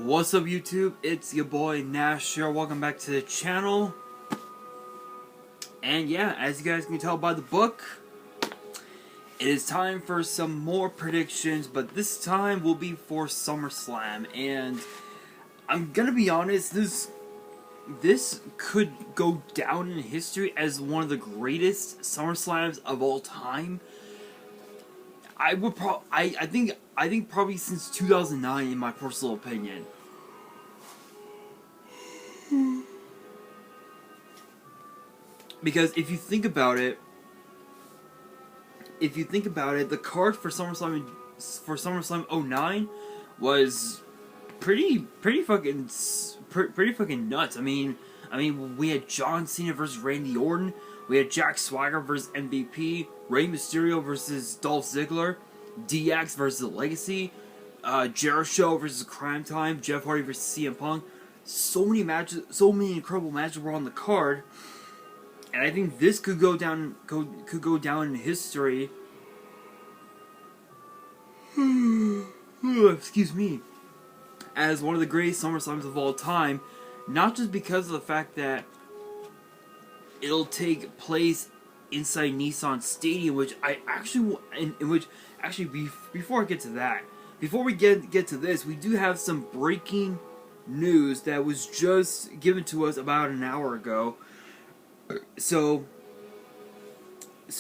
What's up YouTube? It's your boy Nash here. Welcome back to the channel. And yeah, as you guys can tell by the book, it is time for some more predictions, but this time will be for SummerSlam. And I'm gonna be honest, this could go down in history as one of the greatest SummerSlams of all time. I think probably since 2009, in my personal opinion. Because if you think about it, the card for SummerSlam '09 was pretty fucking nuts. I mean, we had John Cena versus Randy Orton. We had Jack Swagger versus MVP, Rey Mysterio versus Dolph Ziggler, DX versus The Legacy, Jarrett versus Crime Time, Jeff Hardy versus CM Punk. So many matches, so many incredible matches were on the card, and I think this could go down in history. Excuse me, as one of the greatest SummerSlams of all time, not just because of the fact that it'll take place inside Nissan Stadium, before I get to that, before we get to this, we do have some breaking news that was just given to us about an hour ago. So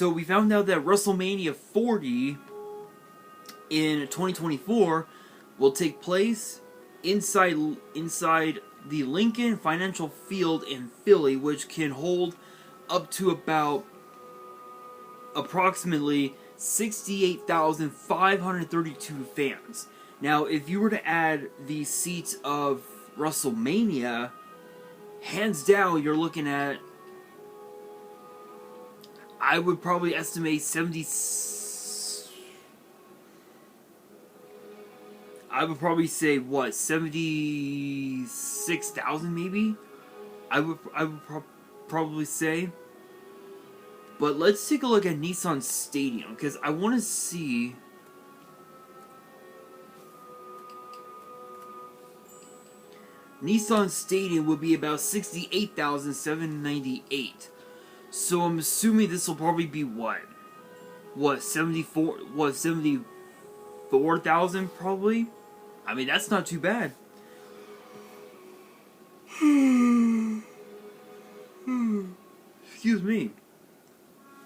we found out that WrestleMania 40 in 2024 will take place inside the Lincoln Financial Field in Philly, which can hold up to about approximately 68,532 fans. Now, if you were to add the seats of WrestleMania, hands down, you're looking at, I would probably estimate 76,000 maybe? I would probably say. But let's take a look at Nissan Stadium, because I want to see Nissan Stadium would be about 68,798. So I'm assuming this will probably be what 74,000 probably? I mean, that's not too bad.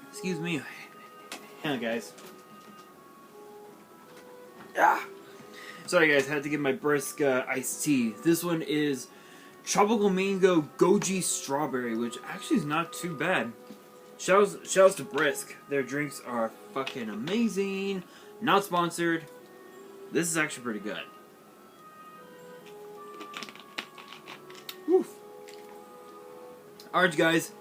Excuse me. Hang on, guys. Sorry, guys. Had to get my brisk iced tea. This one is Tropical Mango Goji Strawberry, which actually is not too bad. Shouts to Brisk. Their drinks are fucking amazing. Not sponsored. This is actually pretty good. Woof. Alright, guys.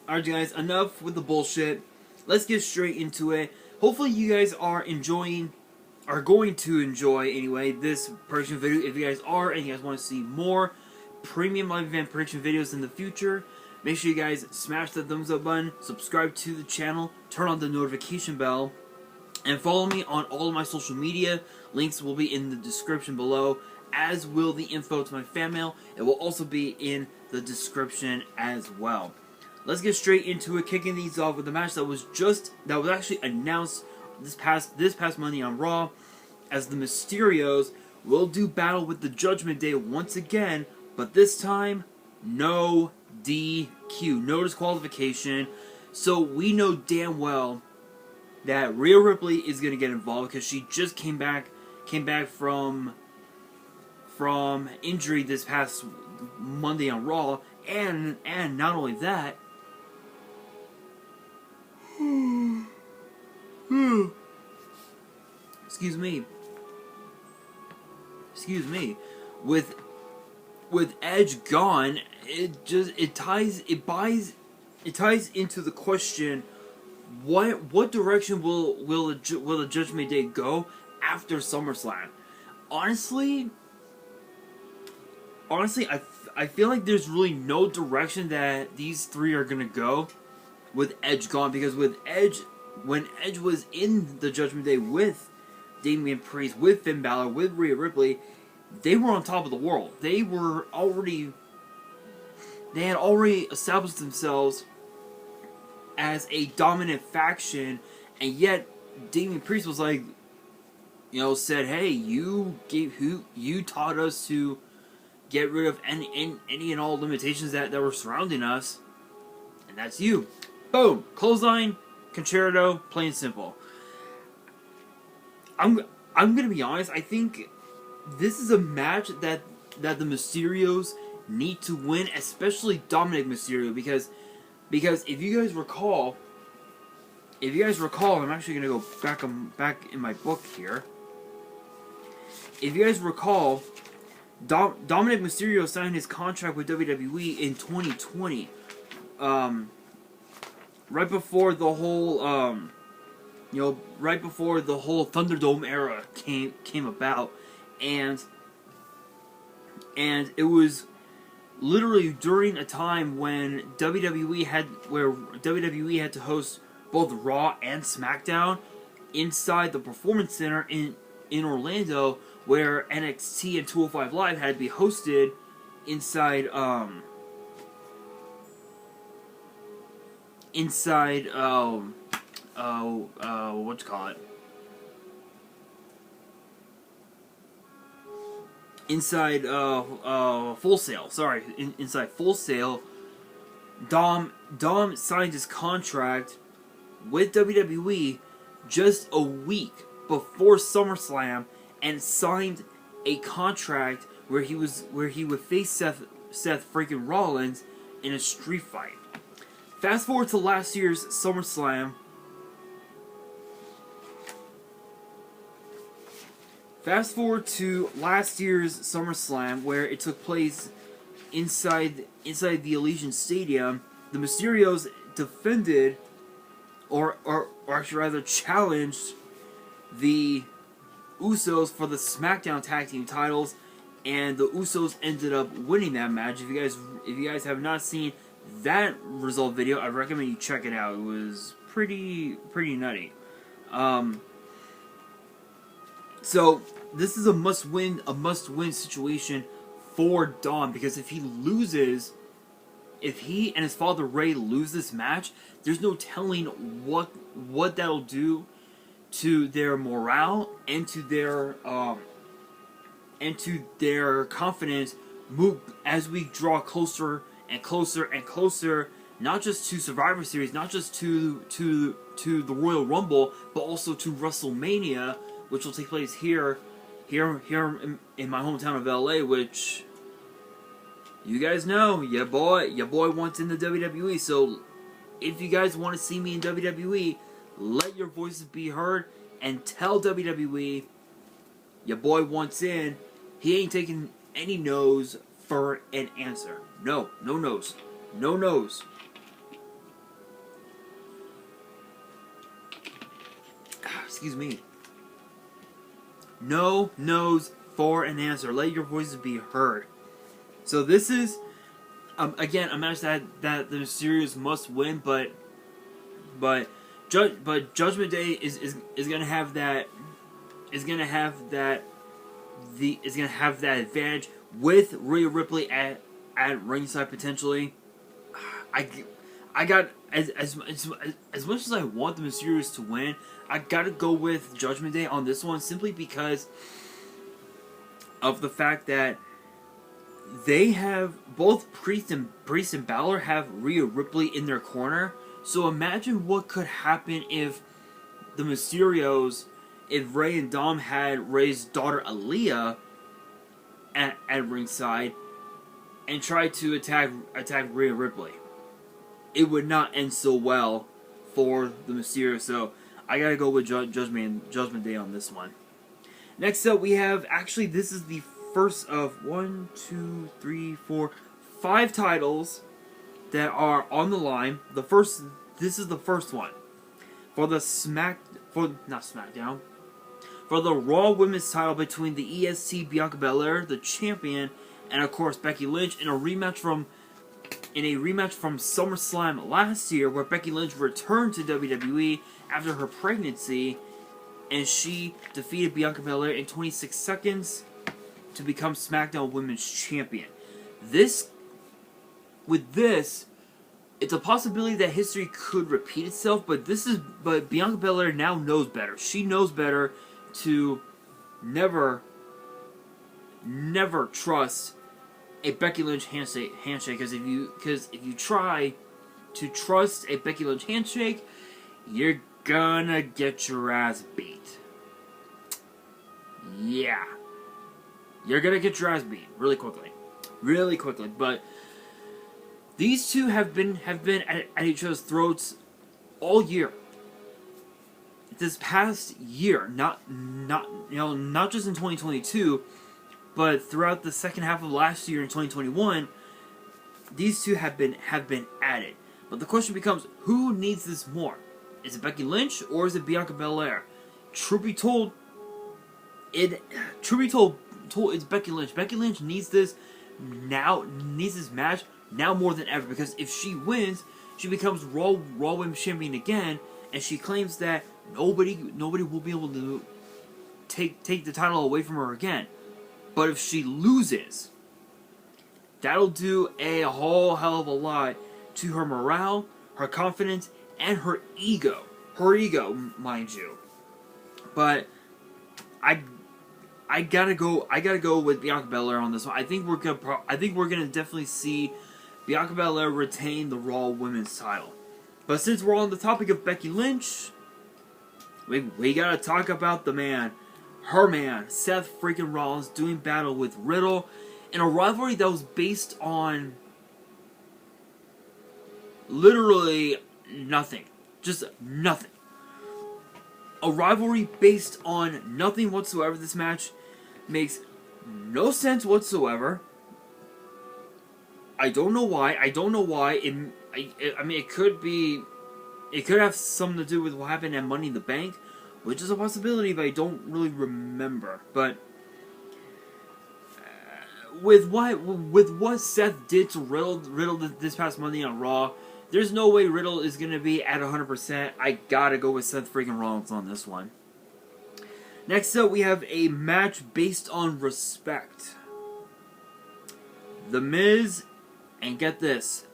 Enough with the bullshit. Let's get straight into it. Hopefully you guys are going to enjoy anyway this prediction video. If you guys are and you guys want to see more premium live event prediction videos in the future, make sure you guys smash the thumbs up button, subscribe to the channel, turn on the notification bell, and follow me on all of my social media. Links will be in the description below, as will the info to my fan mail. It will also be in the description as well. Let's get straight into it, kicking these off with a match that was actually announced this past Monday on Raw, as the Mysterios will do battle with the Judgment Day once again, but this time no DQ, no disqualification. So we know damn well that Rhea Ripley is gonna get involved, because she just came back from injury this past Monday on Raw, and not only that, excuse me, with Edge gone, it ties into the question, what direction will the Judgment Day go after SummerSlam? Honestly, I feel like there's really no direction that these three are gonna go with Edge gone, because when Edge was in the Judgment Day with Damian Priest, with Finn Balor, with Rhea Ripley, they were on top of the world. They had already established themselves as a dominant faction, and yet Damian Priest was like, said, "Hey, you taught us to get rid of any and all limitations that were surrounding us, and that's you." Boom, clothesline, concerto, plain and simple. I'm gonna be honest. I think this is a match that the Mysterios need to win, especially Dominic Mysterio, because if you guys recall, I'm actually gonna go back in my book here. If you guys recall, Dominic Mysterio signed his contract with WWE in 2020, right before the whole Thunderdome era came about, and it was literally during a time when WWE had to host both Raw and SmackDown inside the Performance Center in Orlando, where NXT and 205 Live had to be hosted inside what you call it? Inside Full Sail. Sorry, inside Full Sail. Dom signed his contract with WWE just a week before SummerSlam, and signed a contract where he would face Seth freaking Rollins in a street fight. Fast forward to last year's SummerSlam. Where it took place inside the Allegiant Stadium. The Mysterios defended, or actually rather challenged, the Usos for the Smackdown tag team titles, and the Usos ended up winning that match. If you guys have not seen that result video, I recommend you check it out. It was pretty nutty. So this is a must-win situation for Dom, because if he and his father Ray lose this match, there's no telling what that'll do to their morale and to their confidence as we draw closer and closer and closer, not just to Survivor Series, not just to the Royal Rumble, but also to WrestleMania, which will take place here in my hometown of LA, which you guys know, your boy wants in the WWE. So if you guys want to see me in WWE, let your voices be heard and tell WWE your boy wants in. He ain't taking any no's for an answer. No no's. No no's. Excuse me. No no's for an answer. Let your voices be heard. So this is, again, a match that the Mysterios must win, but Judgment Day is gonna have that advantage with Rhea Ripley at ringside potentially. I got as much as I want the Mysterios to win, I gotta go with Judgment Day on this one, simply because of the fact that they have both Priest and Balor have Rhea Ripley in their corner. So imagine what could happen if the Mysterios, if Ray and Dom had Ray's daughter Aaliyah at ringside and tried to attack Rhea Ripley. It would not end so well for the Mysterios. So I gotta go with Judgment Day on this one. Next up, we have, actually, this is the first of 5 titles that are on the line. This is the first one for the SmackDown, for the Raw Women's title between the EST Bianca Belair, the champion, and of course Becky Lynch in a rematch from SummerSlam last year, where Becky Lynch returned to WWE after her pregnancy, and she defeated Bianca Belair in 26 seconds. to become SmackDown Women's Champion. With this, it's a possibility that history could repeat itself, but Bianca Belair now knows better. She knows better to never trust a Becky Lynch handshake. Because if you try to trust a Becky Lynch handshake, you're gonna get your ass beat. Yeah, you're gonna get your ass beat really quickly. But these two have been at each other's throats all year. This past year, not just in 2022, but throughout the second half of last year in 2021, these two have been at it. But the question becomes, who needs this more? Is it Becky Lynch or is it Bianca Belair? Truth be told, it's Becky Lynch. Becky Lynch needs this match now more than ever, because if she wins, she becomes Raw Women's Champion again, and she claims that nobody will be able to take the title away from her again. But if she loses, that'll do a whole hell of a lot to her morale, her confidence, and her ego. Her ego, mind you. But I gotta go with Bianca Belair on this one. I think we're gonna definitely see Bianca Belair retain the Raw Women's title. But since we're on the topic of Becky Lynch, we gotta talk about the man, her man, Seth freaking Rollins, doing battle with Riddle in a rivalry that was based on literally nothing. Just nothing. A rivalry based on nothing whatsoever. This match makes no sense whatsoever. I don't know why. I mean, it could have something to do with what happened at Money in the Bank, which is a possibility, but I don't really remember. But with what Seth did to Riddle this past Monday on Raw, there's no way Riddle is gonna be at 100%. I gotta go with Seth freaking Rollins on this one. Next up, we have a match based on respect. The Miz, and get this,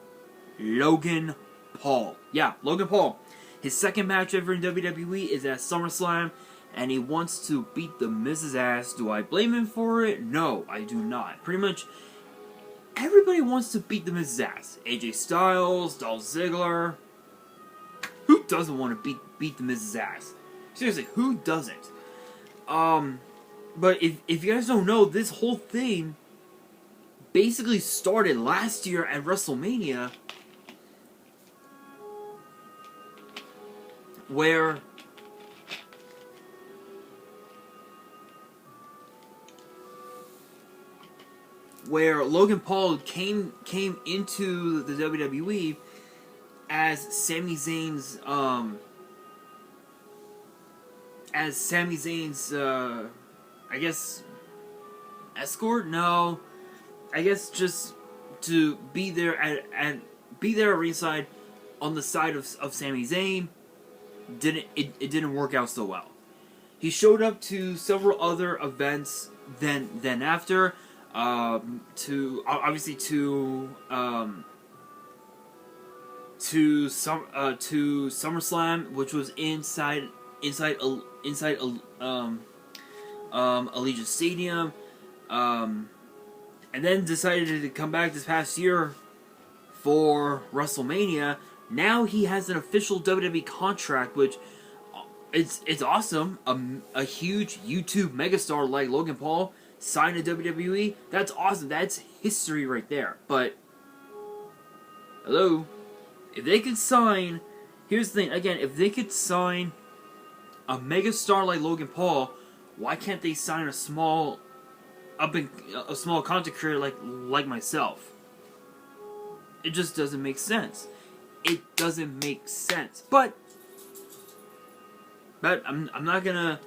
Logan Paul. Yeah, Logan Paul. His second match ever in WWE is at SummerSlam, and he wants to beat the Miz's ass. Do I blame him for it? No, I do not. Pretty much everybody wants to beat the Miz's ass. AJ Styles, Dolph Ziggler. Who doesn't want to beat the Miz's ass? Seriously, who doesn't? But if you guys don't know, this whole thing basically started last year at WrestleMania, where Logan Paul came into the WWE as Sami Zayn's I guess escort? No, I guess just to be there at ringside on the side of Sami Zayn. It didn't work out so well. He showed up to several other events then after, to SummerSlam, which was inside Allegiant Stadium, and then decided to come back this past year for WrestleMania. Now he has an official WWE contract, which it's awesome. A huge YouTube megastar like Logan Paul signed to WWE. That's awesome. That's history right there. But hello, if they could sign, here's the thing. Again, if they could sign a megastar like Logan Paul, why can't they sign a small content creator like myself? It just doesn't make sense. It doesn't make sense. But I'm not gonna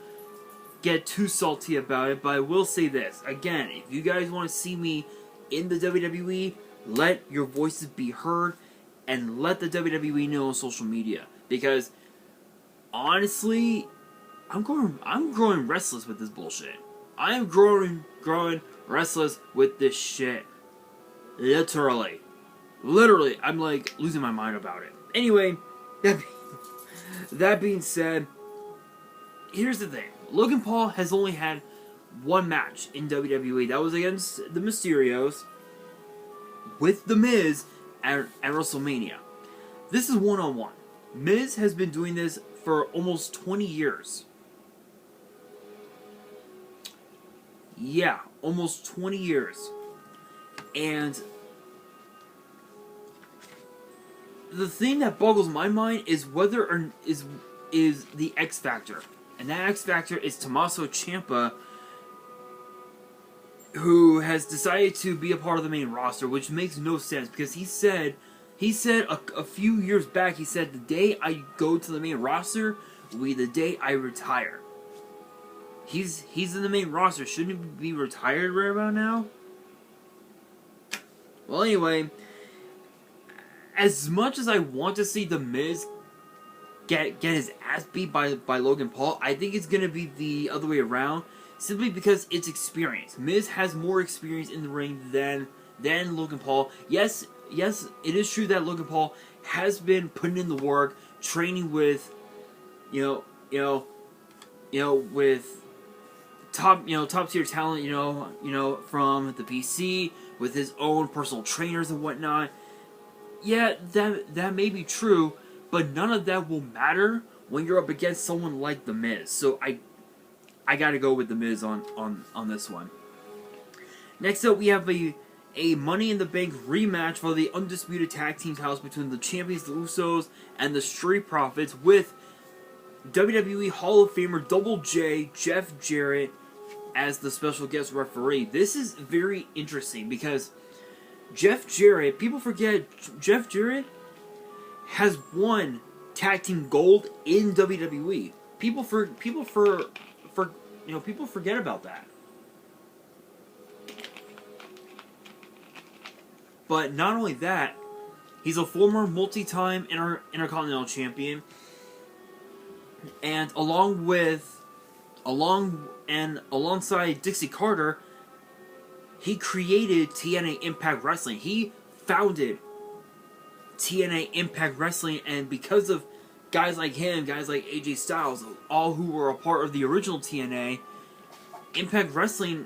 get too salty about it, but I will say this. Again, if you guys want to see me in the WWE, let your voices be heard and let the WWE know on social media. Because honestly, I'm growing restless with this bullshit. I'm growing restless with this shit. Literally. Literally, I'm like losing my mind about it. Anyway, that being said, here's the thing. Logan Paul has only had one match in WWE. That was against the Mysterios with The Miz at WrestleMania. This is one-on-one. Miz has been doing this for almost 20 years. Yeah, almost 20 years. And the thing that boggles my mind is whether or is the X Factor. And that X Factor is Tommaso Ciampa, who has decided to be a part of the main roster, which makes no sense because he said a few years back, he said the day I go to the main roster will be the day I retire. He's in the main roster. Shouldn't he be retired right about now? Well, anyway, as much as I want to see The Miz get his ass beat by Logan Paul, I think it's gonna be the other way around. Simply because it's experience. Miz has more experience in the ring than Logan Paul. Yes, it is true that Logan Paul has been putting in the work, training with, with top tier talent, from the PC, with his own personal trainers and whatnot. Yeah, that may be true, but none of that will matter when you're up against someone like The Miz. So I gotta go with The Miz on this one. Next up, we have a Money in the Bank rematch for the Undisputed Tag Team titles between the champions, the Usos, and the Street Profits, with WWE Hall of Famer Double J, Jeff Jarrett, as the special guest referee. This is very interesting because Jeff Jarrett, people forget, Jeff Jarrett has won Tag Team Gold in WWE. People forget about that. But not only that, he's a former multi-time Intercontinental Champion, and alongside Dixie Carter, he created TNA Impact Wrestling. He founded TNA Impact Wrestling, and because of guys like him, guys like AJ Styles, all who were a part of the original TNA, Impact Wrestling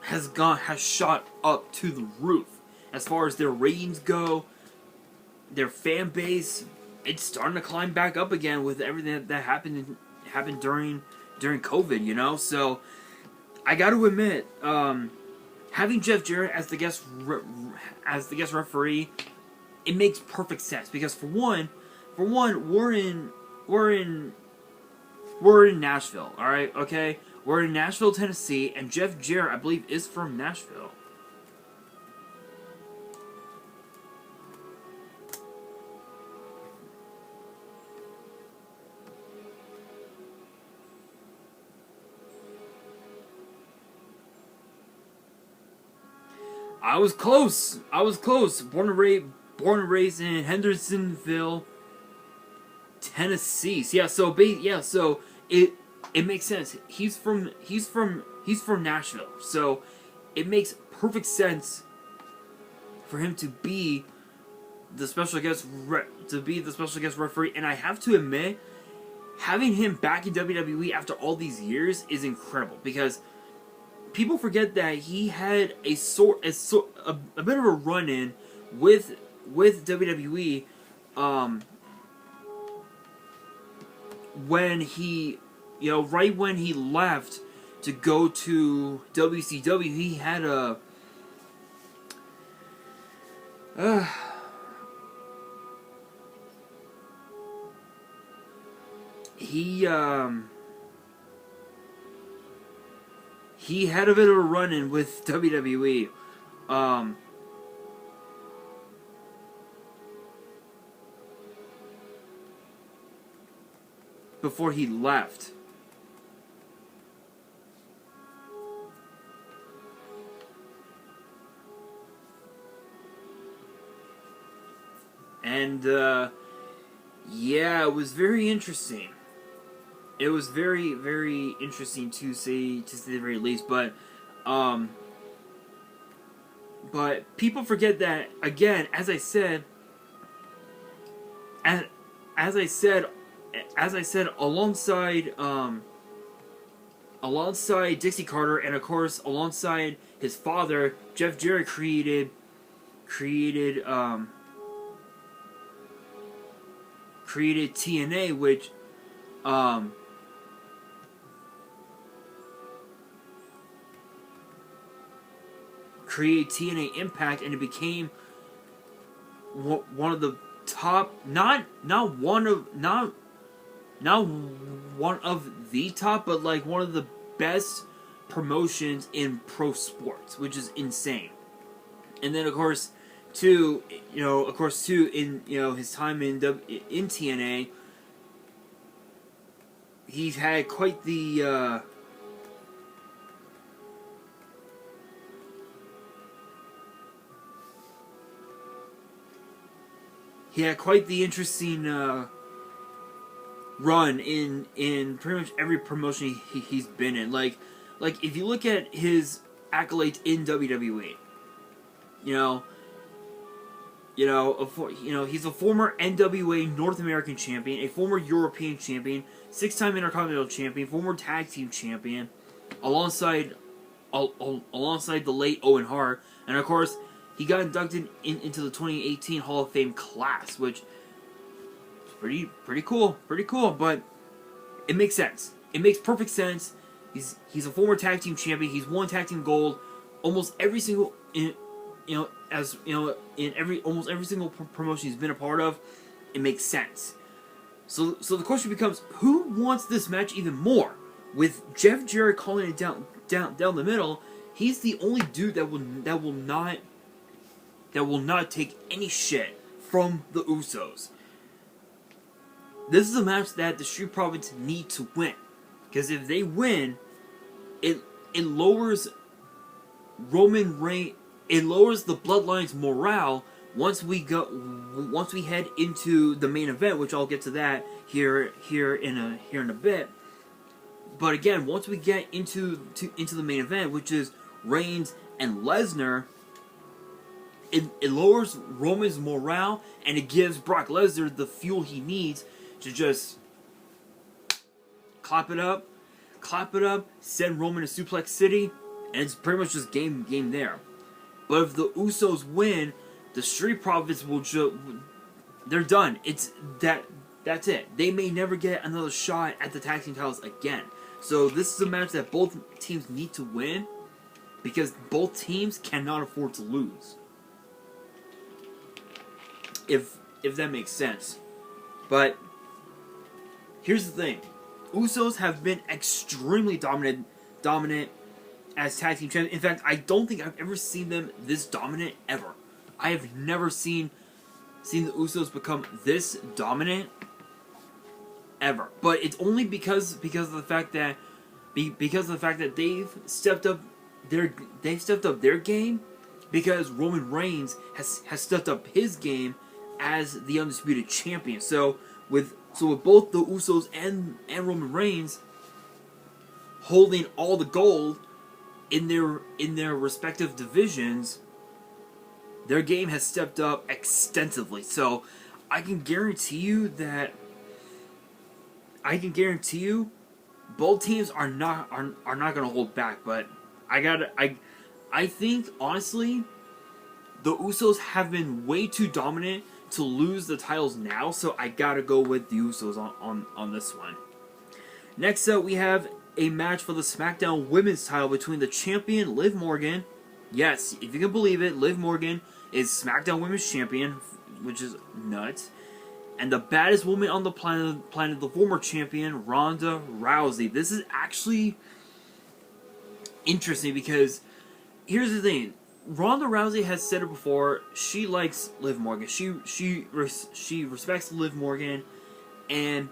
has shot up to the roof. As far as their ratings go, their fan base, it's starting to climb back up again with everything that happened during COVID, So I got to admit, having Jeff Jarrett as the guest referee, it makes perfect sense because for one, we're in Nashville, all right, okay? We're in Nashville, Tennessee, and Jeff Jarrett, I believe, is from Nashville. I was close. Born and raised in Hendersonville, Tennessee. So it makes sense. He's from Nashville. So it makes perfect sense for him to be the special guest referee. And I have to admit, having him back in WWE after all these years is incredible because people forget that he had a bit of a run-in with WWE when he, right when he left to go to WCW, he had he had a bit of a run-in with WWE. Before he left. And, yeah, it was very interesting. it was very, very interesting to say the very least. But people forget that, again, as I said, alongside Dixie Carter, and of course alongside his father, Jeff Jarrett created TNA, which created TNA Impact, and it became one of the top, not one of the top, but like one of the best promotions in pro sports, which is insane. And then of course, too, in his time in TNA, he's had quite the interesting run in pretty much every promotion he's been in. Like if you look at his accolades in WWE, he's a former NWA North American champion, a former European champion, 6-time Intercontinental champion, former tag team champion, alongside the late Owen Hart, and of course he got inducted into the 2018 Hall of Fame class, which is pretty cool. But it makes sense. It makes perfect sense. He's a former tag team champion. He's won tag team gold almost every single almost every single promotion he's been a part of. It makes sense. So the question becomes, who wants this match even more? With Jeff Jarrett calling it down the middle, he's the only dude that will not take any shit from the Usos. This is a match that the Street Profits need to win, because if they win, it lowers Roman Reigns. It lowers the Bloodline's morale once we head into the main event, which I'll get to that here in a bit. But again, once we get into the main event, which is Reigns and Lesnar, it lowers Roman's morale, and it gives Brock Lesnar the fuel he needs to just clap it up, send Roman to Suplex City, and it's pretty much just game there. But if the Usos win, the Street Profits they're done. That's it. They may never get another shot at the tag team titles again. So this is a match that both teams need to win, because both teams cannot afford to lose. If that makes sense. But here's the thing. Usos have been extremely dominant as tag team champions. In fact, I don't think I've ever seen them this dominant ever. I have never seen the Usos become this dominant ever. But it's only because of the fact that they've stepped up their game, because Roman Reigns has stepped up his game as the undisputed champion. So with both the Usos and Roman Reigns holding all the gold in their respective divisions, their game has stepped up extensively. So I can guarantee you both teams are not going to hold back. But I think honestly, the Usos have been way too dominant to lose the titles now, so I gotta go with the Usos on this one. Next up, we have a match for the SmackDown Women's title between the champion, Liv Morgan. Yes, if you can believe it, Liv Morgan is SmackDown Women's Champion, which is nuts. And the baddest woman on the planet, the former champion, Ronda Rousey. This is actually interesting, because here's the thing. Ronda Rousey has said it before. She likes Liv Morgan. She respects Liv Morgan, and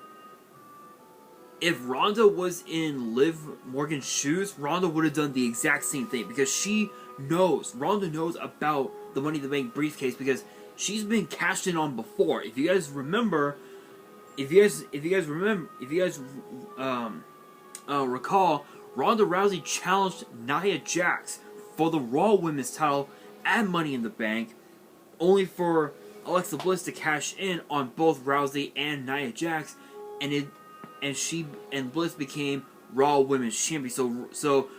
if Ronda was in Liv Morgan's shoes, Ronda would have done the exact same thing, because Ronda knows about the Money in the Bank briefcase, because she's been cashed in on before. If you guys remember, if you guys recall, Ronda Rousey challenged Nia Jax for the Raw Women's title at Money in the Bank, only for Alexa Bliss to cash in on both Rousey and Nia Jax, and Bliss became Raw Women's Champion. So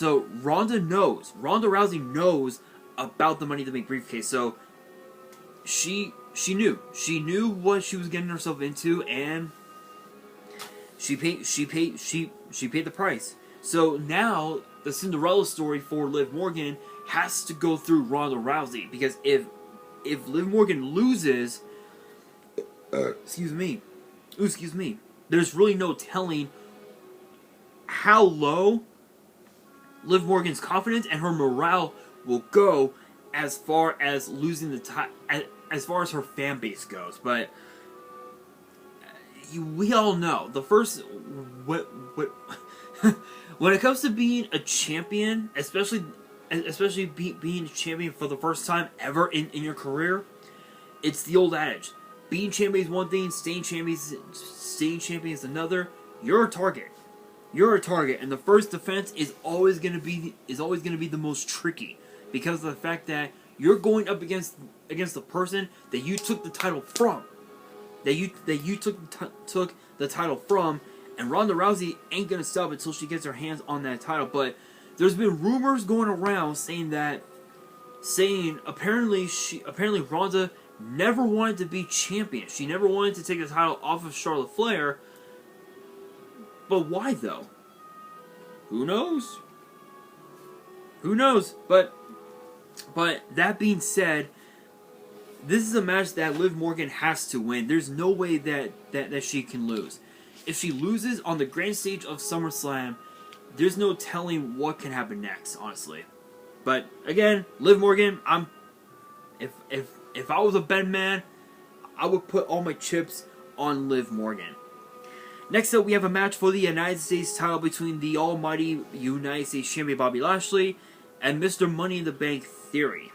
Ronda Rousey knows about the Money in the Bank briefcase. So she knew what she was getting herself into, and she paid the price. So now the Cinderella story for Liv Morgan has to go through Ronda Rousey, because if Liv Morgan loses, excuse me, there's really no telling how low Liv Morgan's confidence and her morale will go as far as losing the as far as her fan base goes. But we all know the first what when it comes to being a champion, especially being a champion for the first time ever in your career, it's the old adage: being champion is one thing, staying champion is another. You're a target. And the first defense is always gonna be the most tricky, because of the fact that you're going up against the person that you took the title from, took the title from, and Ronda Rousey ain't gonna stop until she gets her hands on that title. But there's been rumors going around saying apparently Ronda never wanted to be champion. She never wanted to take the title off of Charlotte Flair. But why though? Who knows? But that being said, this is a match that Liv Morgan has to win. There's no way that she can lose. If she loses on the grand stage of SummerSlam, there's no telling what can happen next, honestly. But again, Liv Morgan, if I was a betting man, I would put all my chips on Liv Morgan. Next up, we have a match for the United States title between the almighty United States Champion Bobby Lashley and Mr. Money in the Bank Theory.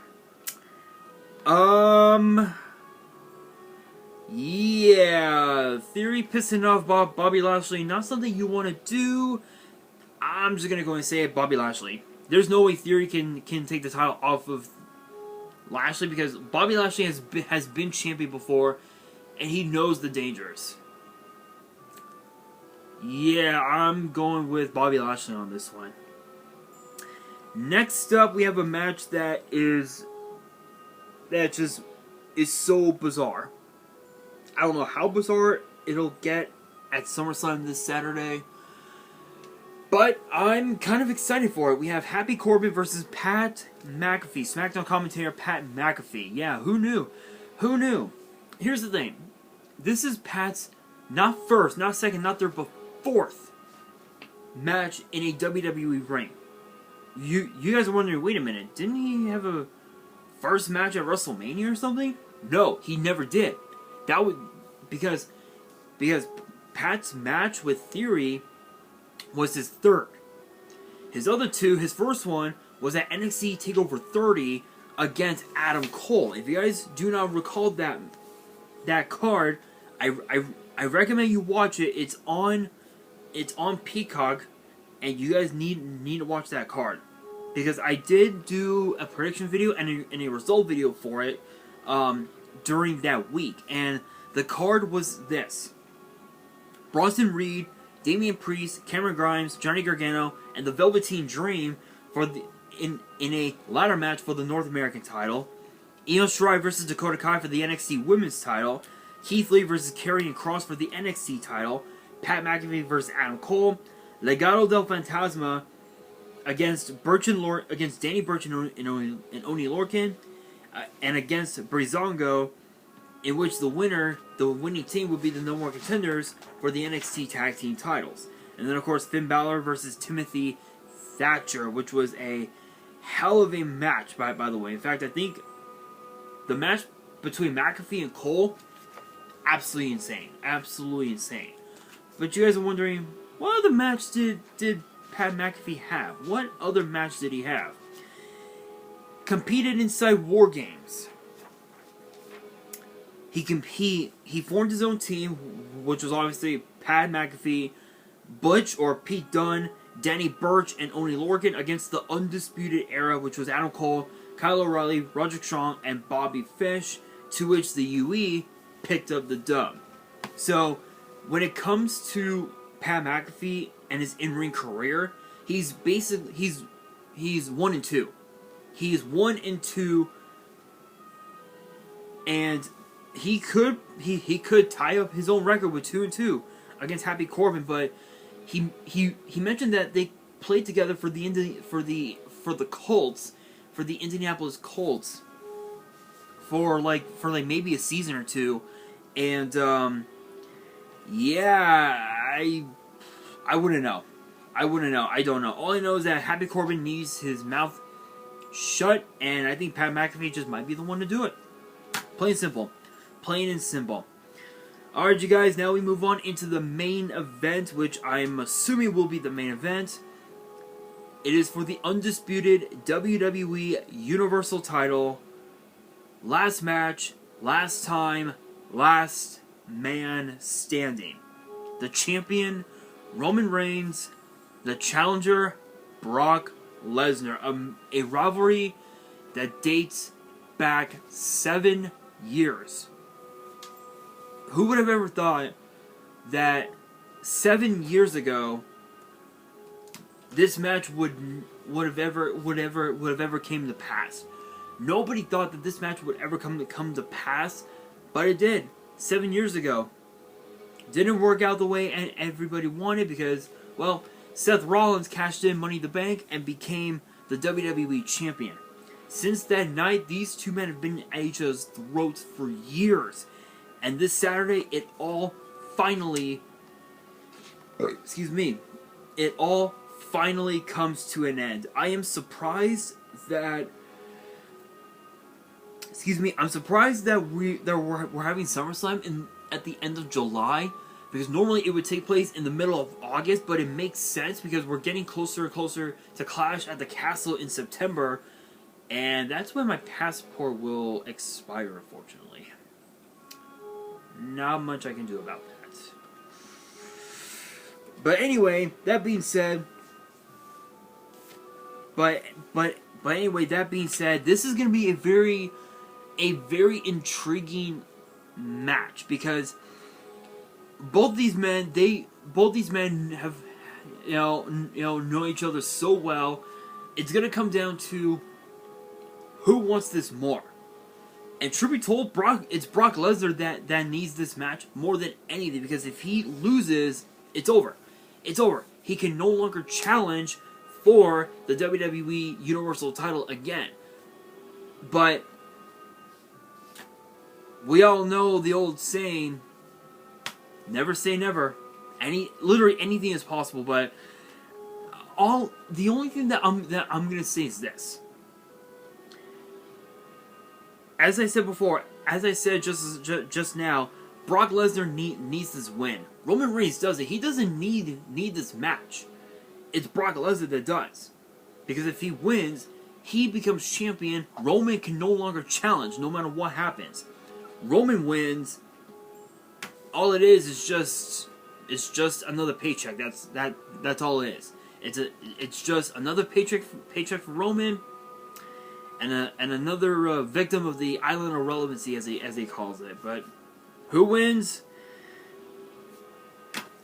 Yeah, Theory pissing off Bobby Lashley, not something you want to do. I'm just gonna go and say it, Bobby Lashley. There's no way Theory can take the title off of Lashley, because Bobby Lashley has been champion before, and he knows the dangers. Yeah, I'm going with Bobby Lashley on this one. Next up, we have a match that just is so bizarre. I don't know how bizarre it'll get at SummerSlam this Saturday, but I'm kind of excited for it. We have Happy Corbin versus Pat McAfee. Smackdown commentator Pat McAfee. Yeah, who knew? Here's the thing. This is Pat's not first, not second, not third, but fourth match in a WWE ring. You guys are wondering, wait a minute, didn't he have a first match at WrestleMania or something? No, he never did. That was because Pat's match with Theory was his third. His other two, his first one was at NXT TakeOver 30 against Adam Cole. If you guys do not recall that card, I recommend you watch it. It's on Peacock, and you guys need to watch that card, because I did do a prediction video and a result video for it during that week, and the card was this: Bronson Reed, Damian Priest, Cameron Grimes, Johnny Gargano, and the Velveteen Dream in a ladder match for the North American title. Io Shirai versus Dakota Kai for the NXT Women's title. Keith Lee versus Karrion Kross for the NXT title. Pat McAfee versus Adam Cole. Legado del Fantasma against Danny Burch and Oni Lorcan, and against Breezango, in which the winning team would be the No More Contenders for the NXT Tag Team titles. And then, of course, Finn Balor versus Timothy Thatcher, which was a hell of a match, by the way. In fact, I think the match between McAfee and Cole, absolutely insane. But you guys are wondering, what other match did Pat McAfee have? What other match did he have? Competed inside War Games. he formed his own team, which was obviously Pat McAfee, Butch or Pete Dunne, Danny Burch, and Oney Lorcan against the Undisputed Era, which was Adam Cole, Kyle O'Reilly, Roderick Strong, and Bobby Fish, to which the UE picked up the dub. So, when it comes to Pat McAfee and his in-ring career, he's 1-2. He's 1-2, and he could tie up his own record with 2-2 against Happy Corbin, but he mentioned that they played together for the Colts, for the Indianapolis Colts, for maybe a season or two, and yeah, I wouldn't know. I don't know. All I know is that Happy Corbin needs his mouth shut, and I think Pat McAfee just might be the one to do it. Plain and simple. Plain and simple. Alright, you guys, now we move on into the main event, which I'm assuming will be the main event. It is for the undisputed WWE Universal title. Last match, last time, last man standing. The champion, Roman Reigns. The challenger, Brock Lesnar. A rivalry that dates back 7 years. Who would have ever thought that 7 years ago this match would have ever came to pass? Nobody thought that this match would ever come to pass, but it did. 7 years ago. Didn't work out the way everybody wanted because, well, Seth Rollins cashed in Money in the Bank and became the WWE Champion. Since that night, these two men have been at each other's throats for years. And this Saturday, it all finally comes to an end. I am surprised that we're having SummerSlam at the end of July, because normally it would take place in the middle of August, but it makes sense because we're getting closer and closer to Clash at the Castle in September, and that's when my passport will expire, unfortunately. Not much I can do about that. But anyway, that being said, this is going to be a very intriguing match because both these men have know each other so well. It's going to come down to who wants this more. And truth be told, it's Brock Lesnar that needs this match more than anything, because if he loses, it's over. It's over. He can no longer challenge for the WWE Universal title again. But we all know the old saying, never say never. Literally anything is possible, but the only thing that I'm gonna say is this. As I said before, as I said just now, Brock Lesnar needs this win. Roman Reigns doesn't. He doesn't need this match. It's Brock Lesnar that does. Because if he wins, he becomes champion. Roman can no longer challenge, no matter what happens. Roman wins. All it is just another paycheck. That's all it is. It's just another paycheck for Roman. And another victim of the island of relevancy, as he calls it. But who wins?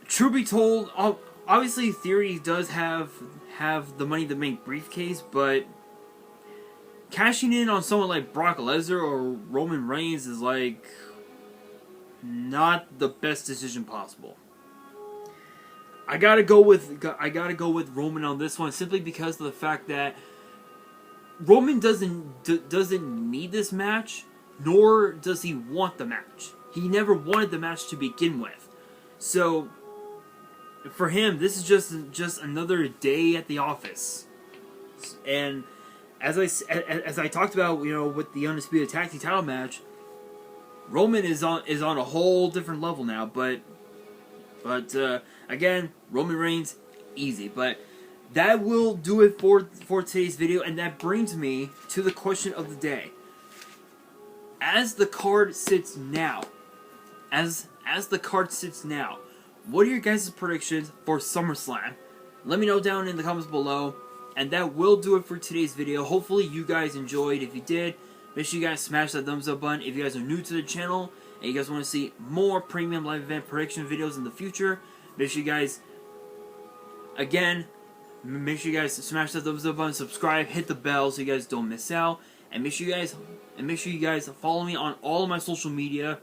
Truth be told, obviously Theory does have the Money in the Bank briefcase, but cashing in on someone like Brock Lesnar or Roman Reigns is like not the best decision possible. I gotta go with Roman on this one, simply because of the fact that Roman doesn't need this match, nor does he want the match. He never wanted the match to begin with. So for him, this is just another day at the office. And as I talked about, with the Undisputed Tag Team title match, Roman is on a whole different level now. But again, Roman Reigns, easy. But that will do it for today's video, and that brings me to the question of the day. as the card sits now, what are your guys' predictions for SummerSlam? Let me know down in the comments below. And that will do it for today's video. Hopefully you guys enjoyed. If you did, make sure you guys smash that thumbs up button. If you guys are new to the channel and you guys want to see more premium live event prediction videos in the future, make sure you guys, again, make sure you guys smash that thumbs up button, subscribe, hit the bell so you guys don't miss out, and make sure you guys follow me on all of my social media.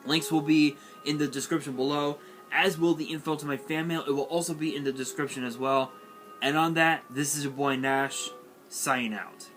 Links will be in the description below, as will the info to my fan mail. It will also be in the description as well. And on that, this is your boy Nash, signing out.